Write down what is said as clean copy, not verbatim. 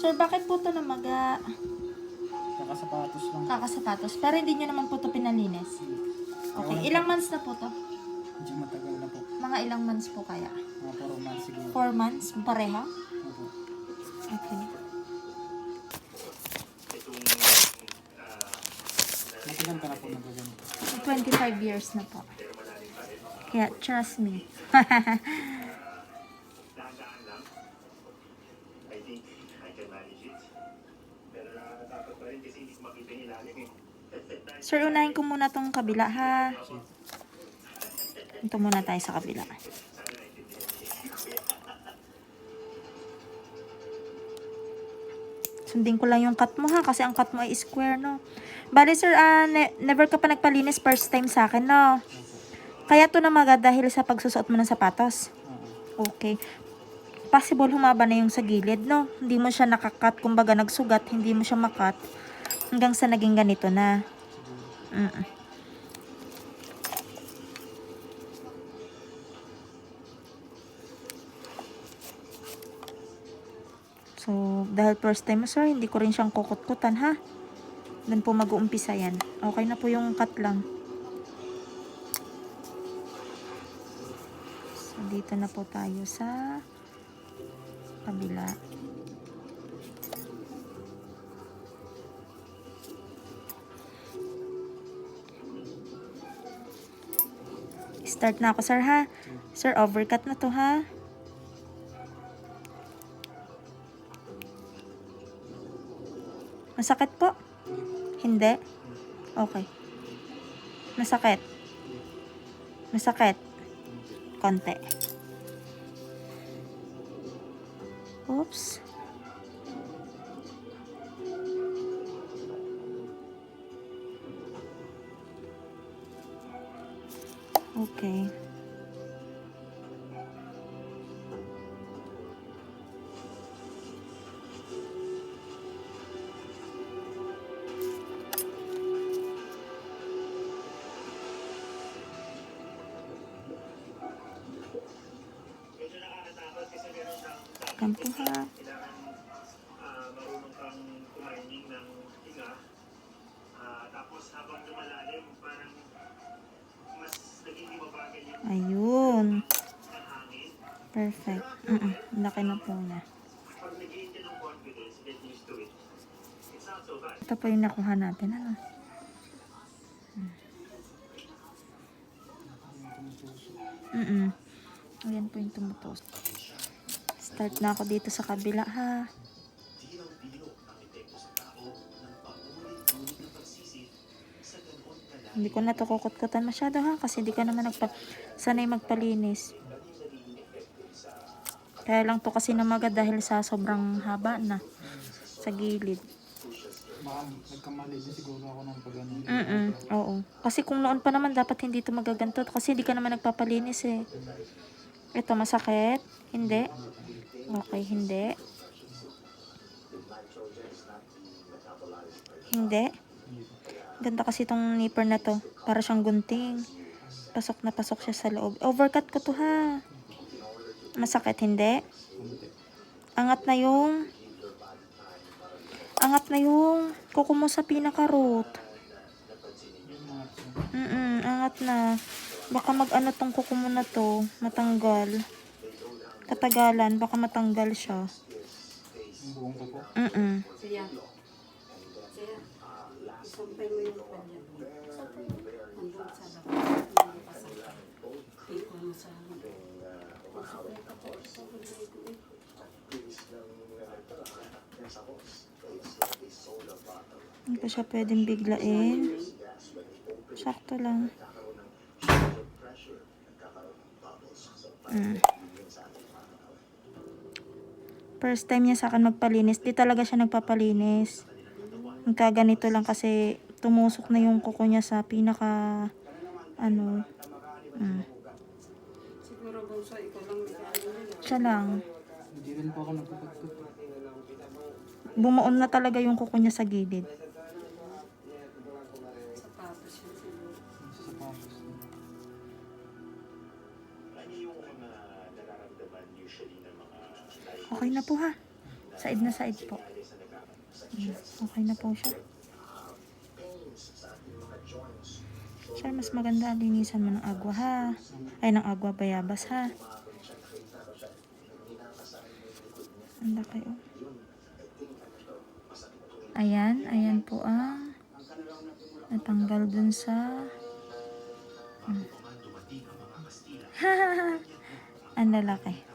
Sir, bakit po ito namaga? Kakasapatos lang. Kakasapatos. Pero hindi nyo naman po ito pinalinis. Okay. Ilang months na po to? Medyo matagal na po. Mga ilang months po kaya? Mga 4 months siguro. 4 months? Pareha? Opo. Okay. Matagal ka na po nagaganito. 25 years na po. Kaya, trust me. Sir, unahin ko muna tong kabila, ha? Ito muna tayo sa kabila. Sundin ko lang yung cut mo, ha? Kasi ang cut mo ay square, no? Bale, sir, never ka pa nagpalinis first time sa akin, no? Kaya to namaga dahil sa pagsusuot mo ng sapatos. Okay. Possible humaba na yung sa gilid, no? Hindi mo siya nakakat, kumbaga nagsugat, hindi mo siya makat. Hanggang sa naging ganito na. So, dahil first time mo, sir, hindi ko rin siyang kukut-kutan, ha? Doon po mag-uumpisa yan. Okay na po yung cut lang. So, dito na po tayo sa kabila. Start na ako, sir, ha? Sir, overcut na to, ha? Masakit po? Hindi? Okay. Masakit? Masakit? Konti. Oops. Okay. Kampo, ha? Marunong kang kumining ng higa. Tapos habang lumalalim, parang mas naging mabagal yung Ayun. hangin. Perfect. Laki na po na. Pag nag-gain ka ng confidence, get used to it. It's not so bad. Ito po yung nakuha natin. Ano? Ayan po yung tumutos. Start na ako dito sa kabila, ha? Hindi ko na ito kukut-kutan masyado, ha? Kasi hindi ka naman sanay magpalinis. Kaya lang to kasi namaga dahil sa sobrang haba na sa gilid. Baka nagkamali din siguro ako ng pag-ano. Oo. Kasi kung noon pa naman dapat hindi ito magaganto. Kasi hindi ka naman nagpapalinis, eh. Ito masakit? Hindi? Okay, hindi. Hindi? Ganda kasi itong nipper na to. Para siyang gunting. Pasok na pasok siya sa loob. Overcut ko to, ha. Masakit, hindi? Angat na yung kuko mo sa pinaka-root. Angat na. Baka mag-ano tong kuko mo na to. Matanggal. Katagalan, baka matanggal siya. Yung buong ko po. Siya. Isampay mo yung kanya. Nandun sa labas. Nandun pa sa iko mo sa Hindi ko siya pwedeng biglain. Sakto lang. First time niya sa akin magpalinis. Di talaga siya nagpapalinis. Ganito lang kasi tumusok na yung kuko niya sa pinaka siguro bunso, ikaw lang may siya lang. Hindi rin po ako nagkukut-kut. Bumuon na talaga yung kuko niya sa gilid. sapatos yun siguro. Sa sapatos. Okay na po, ha. Said na side po. Okay na po siya. Sir, mas maganda linisan mo ng agwa ha. Ay, ng agwa bayabas ha. Ang laki oh. Ayan, ayan po ang natanggal dun sa ang lalaki.